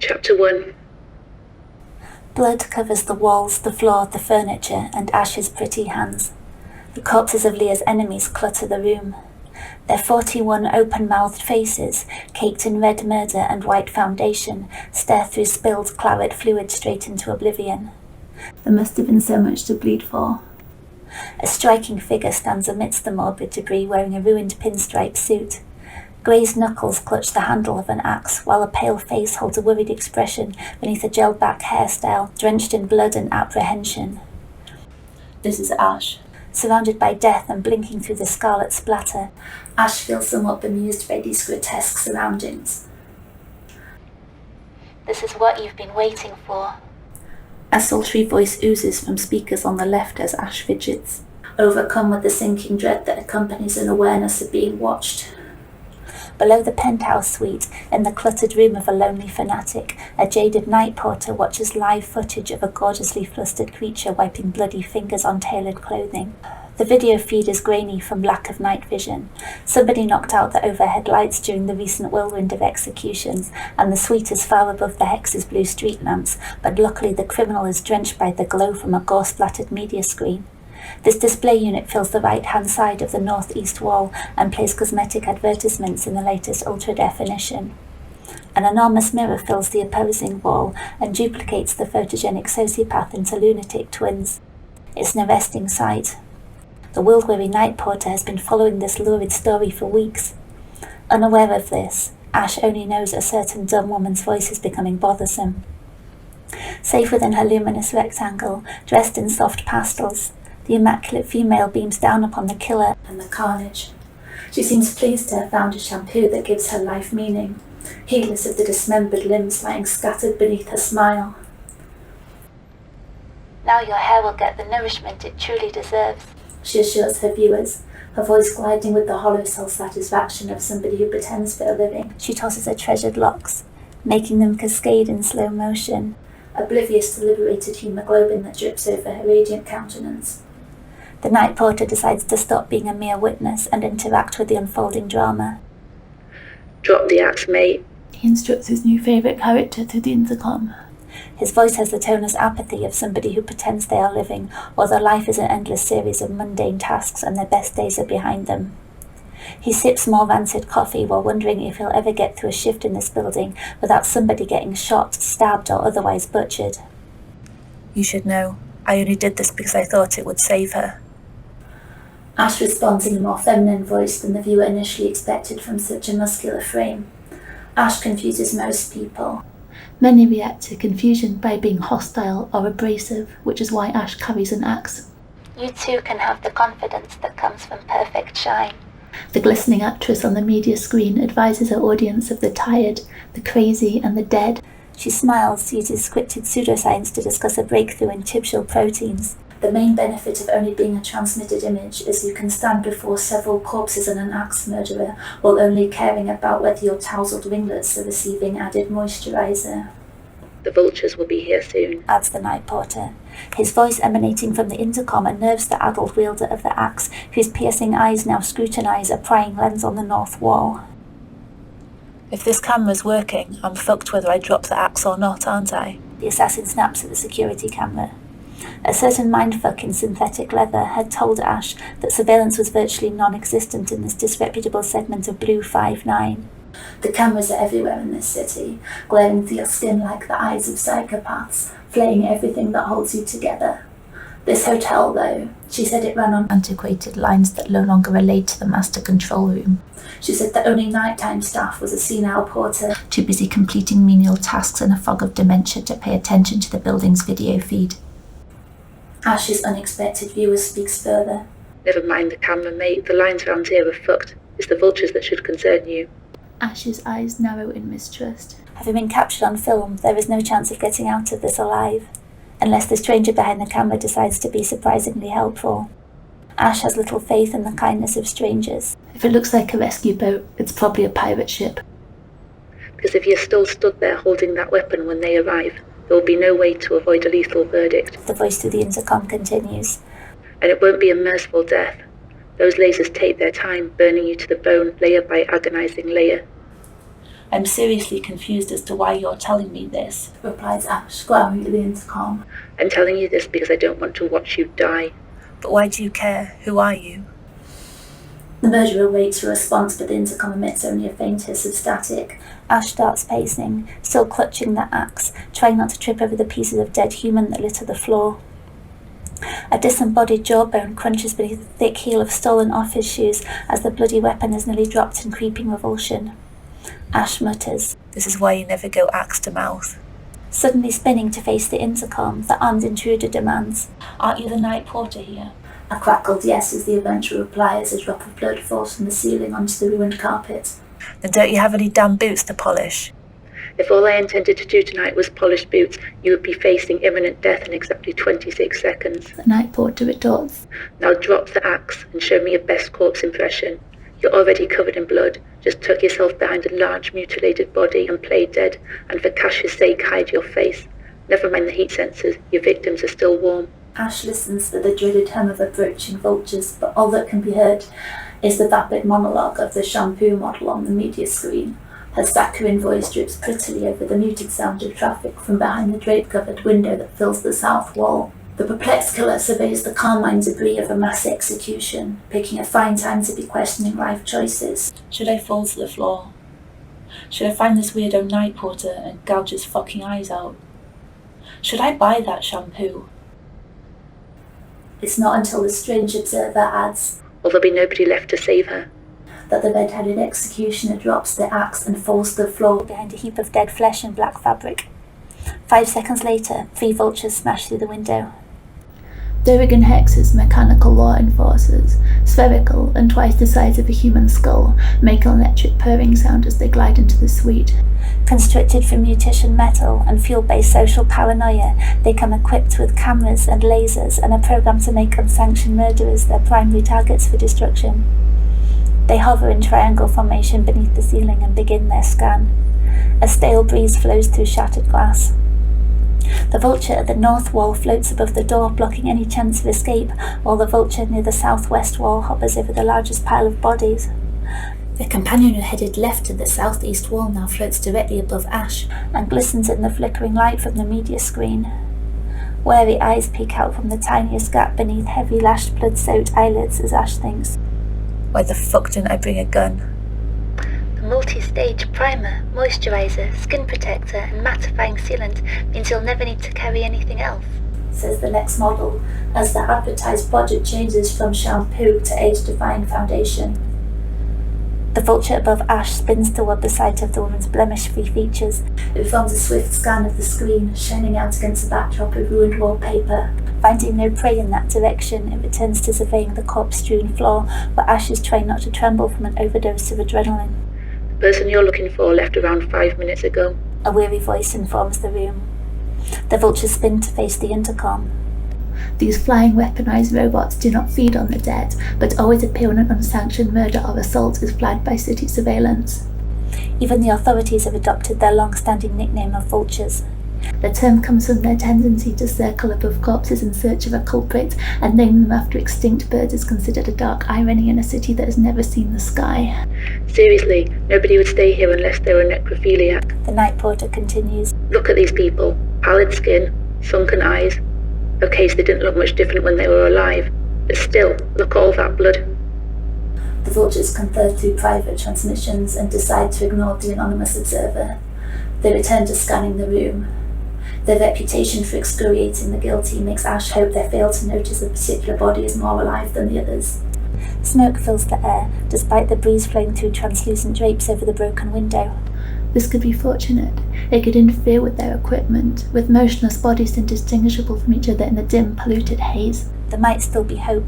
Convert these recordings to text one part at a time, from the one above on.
Chapter 1. Blood covers the walls, the floor, the furniture, and Ash's pretty hands. The corpses of Leah's enemies clutter the room. Their 41 open-mouthed faces, caked in red murder and white foundation, stare through spilled claret fluid straight into oblivion. There must have been so much to bleed for. A striking figure stands amidst the morbid debris wearing a ruined pinstripe suit. Grazed knuckles clutch the handle of an axe, while a pale face holds a worried expression beneath a gel-back hairstyle drenched in blood and apprehension. This is Ash. Surrounded by death and blinking through the scarlet splatter, Ash feels somewhat bemused by these grotesque surroundings. This is what you've been waiting for. A sultry voice oozes from speakers on the left as Ash fidgets, overcome with the sinking dread that accompanies an awareness of being watched. Below the penthouse suite, in the cluttered room of a lonely fanatic, a jaded night porter watches live footage of a gorgeously flustered creature wiping bloody fingers on tailored clothing. The video feed is grainy from lack of night vision. Somebody knocked out the overhead lights during the recent whirlwind of executions, and the suite is far above the hex's blue street lamps, but luckily the criminal is drenched by the glow from a gore-splattered media screen. This display unit fills the right-hand side of the northeast wall and plays cosmetic advertisements in the latest ultra-definition. An enormous mirror fills the opposing wall and duplicates the photogenic sociopath into lunatic twins. It's an arresting sight. The world-weary night porter has been following this lurid story for weeks. Unaware of this, Ash only knows a certain dumb woman's voice is becoming bothersome. Safe within her luminous rectangle, dressed in soft pastels, the immaculate female beams down upon the killer and the carnage. She seems pleased to have found a shampoo that gives her life meaning, heedless of the dismembered limbs lying scattered beneath her smile. Now your hair will get the nourishment it truly deserves, she assures her viewers, her voice gliding with the hollow self-satisfaction of somebody who pretends for a living. She tosses her treasured locks, making them cascade in slow motion, oblivious to liberated hemoglobin that drips over her radiant countenance. The night porter decides to stop being a mere witness and interact with the unfolding drama. Drop the axe, mate. He instructs his new favourite character through the intercom. His voice has the toneless apathy of somebody who pretends they are living, while their life is an endless series of mundane tasks and their best days are behind them. He sips more rancid coffee while wondering if he'll ever get through a shift in this building without somebody getting shot, stabbed, or otherwise butchered. You should know, I only did this because I thought it would save her. Ash responds in a more feminine voice than the viewer initially expected from such a muscular frame. Ash confuses most people. Many react to confusion by being hostile or abrasive, which is why Ash carries an axe. You too can have the confidence that comes from perfect shine. The glistening actress on the media screen advises her audience of the tired, the crazy, and the dead. She smiles, uses scripted pseudoscience to discuss a breakthrough in tubule proteins. The main benefit of only being a transmitted image is you can stand before several corpses and an axe murderer while only caring about whether your tousled ringlets are receiving added moisturizer. The vultures will be here soon, adds the night porter. His voice emanating from the intercom unnerves the adult wielder of the axe, whose piercing eyes now scrutinize a prying lens on the north wall. If this camera's working, I'm fucked whether I drop the axe or not, aren't I? The assassin snaps at the security camera. A certain mindfuck in synthetic leather had told Ash that surveillance was virtually non-existent in this disreputable segment of Blue 5-9. The cameras are everywhere in this city, glaring through your skin like the eyes of psychopaths, flaying everything that holds you together. This hotel, though, she said it ran on antiquated lines that no longer relate to the master control room. She said that only nighttime staff was a senile porter, too busy completing menial tasks in a fog of dementia to pay attention to the building's video feed. Ash's unexpected viewer speaks further. Never mind the camera, mate. The lines round here are fucked. It's the vultures that should concern you. Ash's eyes narrow in mistrust. Having been captured on film, there is no chance of getting out of this alive, unless the stranger behind the camera decides to be surprisingly helpful. Ash has little faith in the kindness of strangers. If it looks like a rescue boat, it's probably a pirate ship. Because if you're still stood there holding that weapon when they arrive, there will be no way to avoid a lethal verdict. The voice through the intercom continues. And it won't be a merciful death. Those lasers take their time, burning you to the bone, layer by agonizing layer. I'm seriously confused as to why you're telling me this, replies Ash, glowering at the intercom. I'm telling you this because I don't want to watch you die. But why do you care? Who are you? The murderer waits for a response, but the intercom emits only a faint hiss of static. Ash starts pacing, still clutching the axe, trying not to trip over the pieces of dead human that litter the floor. A disembodied jawbone crunches beneath the thick heel of stolen off his shoes as the bloody weapon is nearly dropped in creeping revulsion. Ash mutters, "This is why you never go axe to mouth." Suddenly spinning to face the intercom, the armed intruder demands, "Aren't you the night porter here?" A crackled yes is the eventual reply as a drop of blood falls from the ceiling onto the ruined carpet. "Then don't you have any damn boots to polish?" If all I intended to do tonight was polish boots, you would be facing imminent death in exactly 26 seconds. The night porter retorts. Now drop the axe and show me your best corpse impression. You're already covered in blood. Just tuck yourself behind a large mutilated body and play dead, and for cash's sake hide your face. Never mind the heat sensors, your victims are still warm. Ash listens for the dreaded hum of approaching vultures, but all that can be heard is the vapid monologue of the shampoo model on the media screen. Her saccharine voice drips prettily over the muted sound of traffic from behind the drape-covered window that fills the south wall. The perplexed killer surveys the carmine debris of a mass execution, picking a fine time to be questioning life choices. Should I fall to the floor? Should I find this weirdo night porter and gouge his fucking eyes out? Should I buy that shampoo? It's not until the strange observer adds, Or there'll be nobody left to save her, that the red-headed executioner drops the axe and falls to the floor behind a heap of dead flesh and black fabric. 5 seconds later, 3 vultures smash through the window. Deragon hexes mechanical law enforcers, spherical and twice the size of a human skull, make an electric purring sound as they glide into the suite. Constructed from mutition metal and fuel-based social paranoia, they come equipped with cameras and lasers and are programmed to make unsanctioned murderers their primary targets for destruction. They hover in triangle formation beneath the ceiling and begin their scan. A stale breeze flows through shattered glass. The vulture at the north wall floats above the door, blocking any chance of escape, while the vulture near the southwest wall hovers over the largest pile of bodies. The companion who headed left to the southeast wall now floats directly above Ash and glistens in the flickering light from the media screen. Wary eyes peek out from the tiniest gap beneath heavy lashed blood-soaked eyelids as Ash thinks, "Why the fuck didn't I bring a gun?" The multi-stage primer, moisturizer, skin protector and mattifying sealant means you'll never need to carry anything else, says the next model as the advertised project changes from shampoo to age-defying foundation. The vulture above Ash spins toward the sight of the woman's blemish-free features. It performs a swift scan of the screen, shining out against the backdrop of ruined wallpaper. Finding no prey in that direction, it returns to surveying the corpse-strewn floor, where Ash is trying not to tremble from an overdose of adrenaline. The person you're looking for left around 5 minutes ago. A weary voice informs the room. The vultures spin to face the intercom. These flying weaponized robots do not feed on the dead, but always appear when an unsanctioned murder or assault is flagged by city surveillance. Even the authorities have adopted their long-standing nickname of vultures. The term comes from their tendency to circle above corpses in search of a culprit, and naming them after extinct birds is considered a dark irony in a city that has never seen the sky. Seriously, nobody would stay here unless they were a necrophiliac. The night porter continues. Look at these people. Pallid skin, sunken eyes. Okay, so they didn't look much different when they were alive, but still, look at all that blood. The vultures confer through private transmissions and decide to ignore the anonymous observer. They return to scanning the room. Their reputation for excoriating the guilty makes Ash hope they fail to notice a particular body is more alive than the others. Smoke fills the air, despite the breeze flowing through translucent drapes over the broken window. This could be fortunate. It could interfere with their equipment, with motionless bodies indistinguishable from each other in the dim, polluted haze. There might still be hope.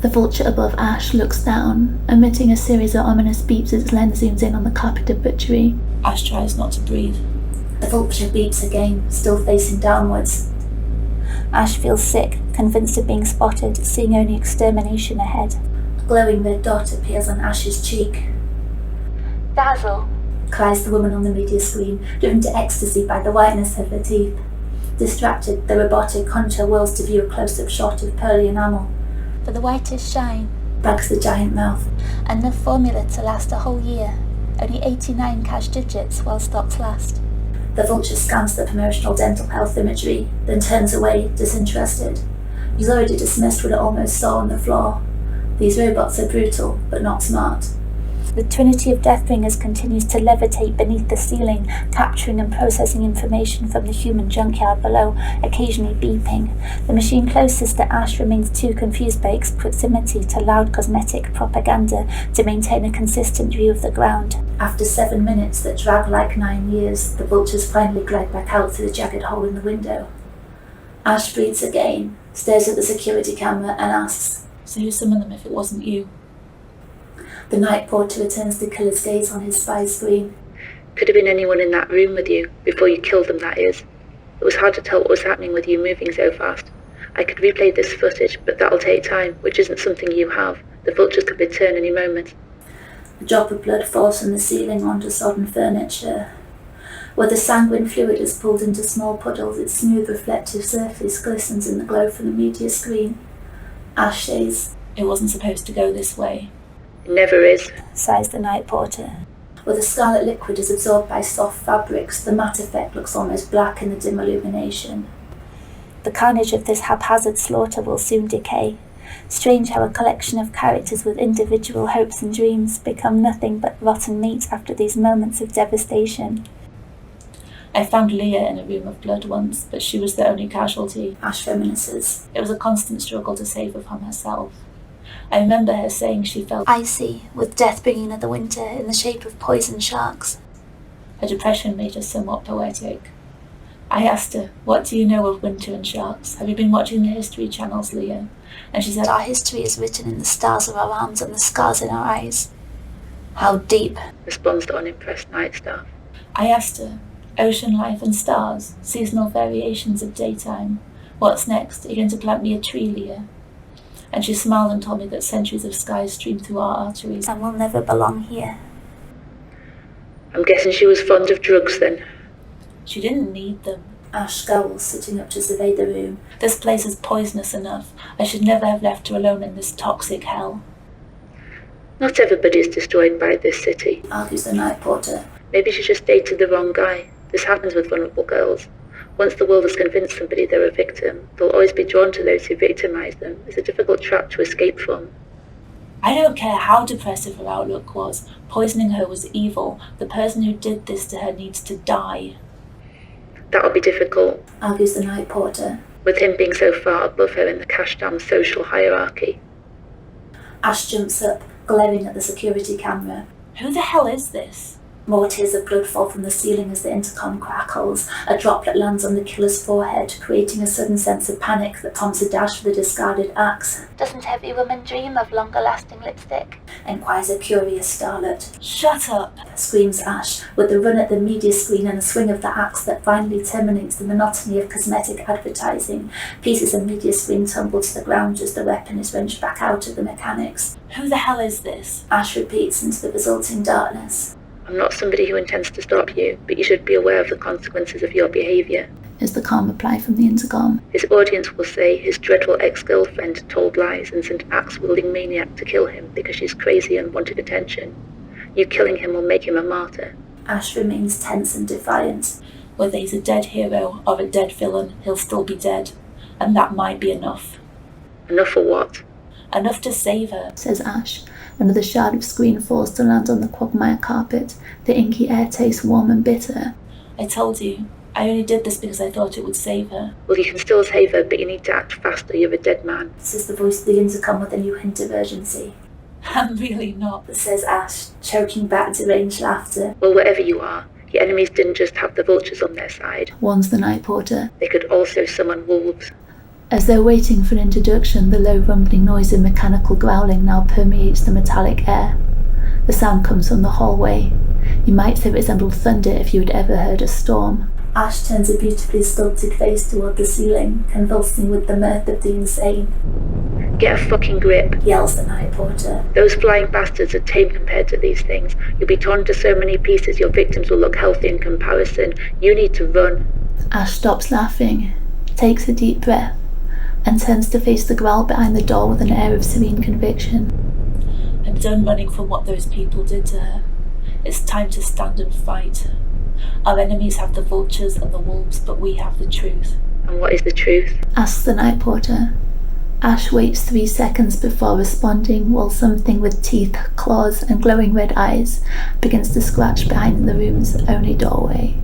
The vulture above Ash looks down, emitting a series of ominous beeps as its lens zooms in on the carpeted butchery. Ash tries not to breathe. The vulture beeps again, still facing downwards. Ash feels sick, convinced of being spotted, seeing only extermination ahead. A glowing red dot appears on Ash's cheek. Basil, Cries the woman on the media screen, driven to ecstasy by the whiteness of her teeth. Distracted, the robotic concha whirls to view a close-up shot of pearly enamel. for the whitest shine, Brags the giant mouth. enough formula to last a whole year. only 89 cash digits while stocks last. The vulture scans the promotional dental health imagery, then turns away, disinterested. He's already dismissed what it almost saw on the floor. These robots are brutal, but not smart. The trinity of Deathbringers continues to levitate beneath the ceiling, capturing and processing information from the human junkyard below, occasionally beeping. The machine closest to Ash remains too confused by its proximity to loud cosmetic propaganda to maintain a consistent view of the ground. After 7 minutes that drag like 9 years, the vultures finally glide back out through the jagged hole in the window. Ash breathes again, stares at the security camera and asks, "So who summoned them if it wasn't you?" The night porter returns the killer's gaze on his spy screen. Could have been anyone in that room with you, before you killed them, that is. It was hard to tell what was happening with you moving so fast. I could replay this footage, but that'll take time, which isn't something you have. The vultures could return any moment. A drop of blood falls from the ceiling onto sodden furniture. Where the sanguine fluid is pulled into small puddles, its smooth reflective surface glistens in the glow from the media screen. Ash says, "It wasn't supposed to go this way." It never is, sighs the night porter. Where the scarlet liquid is absorbed by soft fabrics, the matte effect looks almost black in the dim illumination. The carnage of this haphazard slaughter will soon decay. Strange how a collection of characters with individual hopes and dreams become nothing but rotten meat after these moments of devastation. "I found Leah in a room of blood once, but she was the only casualty." Ash reminisces. "It was a constant struggle to save her from herself. I remember her saying she felt icy, with death bringing in the winter in the shape of poison sharks." her depression made her somewhat poetic. I asked her, "What do you know of winter and sharks? Have you been watching the History channels, Leah?" And she said, "Our history is written in the stars of our arms and the scars in our eyes." "How deep?" responds the unimpressed night staff. I asked her, "Ocean life and stars, seasonal variations of daytime. What's next? Are you going to plant me a tree, Leah?" And she smiled and told me that centuries of skies stream through our arteries. "And will never belong here." I'm guessing she was fond of drugs then. She didn't need them. Ash scowls, sitting up to survey the room. This place is poisonous enough. I should never have left her alone in this toxic hell. Not everybody is destroyed by this city, argues the night porter. Maybe she just dated the wrong guy. This happens with vulnerable girls. Once the world has convinced somebody they're a victim, they'll always be drawn to those who victimize them. It's a difficult trap to escape from. I don't care how depressive her outlook was. Poisoning her was evil. The person who did this to her needs to die. That'll be difficult, argues the night porter, with him being so far above her in the cash-down social hierarchy. Ash jumps up, glaring at the security camera. Who the hell is this? More tears of blood fall from the ceiling as the intercom crackles. A droplet lands on the killer's forehead, creating a sudden sense of panic that prompts a dash for the discarded axe. Doesn't every woman dream of longer-lasting lipstick? Inquires a curious starlet. Shut up! Screams Ash, with a run at the media screen and a swing of the axe that finally terminates the monotony of cosmetic advertising. Pieces of media screen tumble to the ground as the weapon is wrenched back out of the mechanics. Who the hell is this? Ash repeats into the resulting darkness. I'm not somebody who intends to stop you, but you should be aware of the consequences of your behaviour. Is the calm reply from the intercom. His audience will say his dreadful ex-girlfriend told lies and sent an axe-wielding maniac to kill him because she's crazy and wanted attention. You killing him will make him a martyr. Ash remains tense and defiant. Whether he's a dead hero or a dead villain, he'll still be dead. And that might be enough. Enough for what? Enough to save her, says Ash. Another shard of screen falls to land on the quagmire carpet. The inky air tastes warm and bitter. I told you, I only did this because I thought it would save her. Well, you can still save her, but you need to act faster. You're a dead man, says the voice of the intercom with a new hint of urgency. I'm really not, says Ash, choking back deranged laughter. Well, wherever you are, your enemies didn't just have the vultures on their side, warns the night porter. They could also summon wolves. As though waiting for an introduction, the low rumbling noise of mechanical growling now permeates the metallic air. The sound comes from the hallway. You might say it resembled thunder if you had ever heard a storm. Ash turns a beautifully sculpted face toward the ceiling, convulsing with the mirth of the insane. Get a fucking grip, yells the night porter. Those flying bastards are tame compared to these things. You'll be torn to so many pieces your victims will look healthy in comparison. You need to run. Ash stops laughing, takes a deep breath, and turns to face the growl behind the door with an air of serene conviction. I'm done running from what those people did to her. It's time to stand and fight. Our enemies have the vultures and the wolves, but we have the truth. And what is the truth? Asks the night porter. Ash waits 3 seconds before responding, while something with teeth, claws, and glowing red eyes begins to scratch behind the room's only doorway.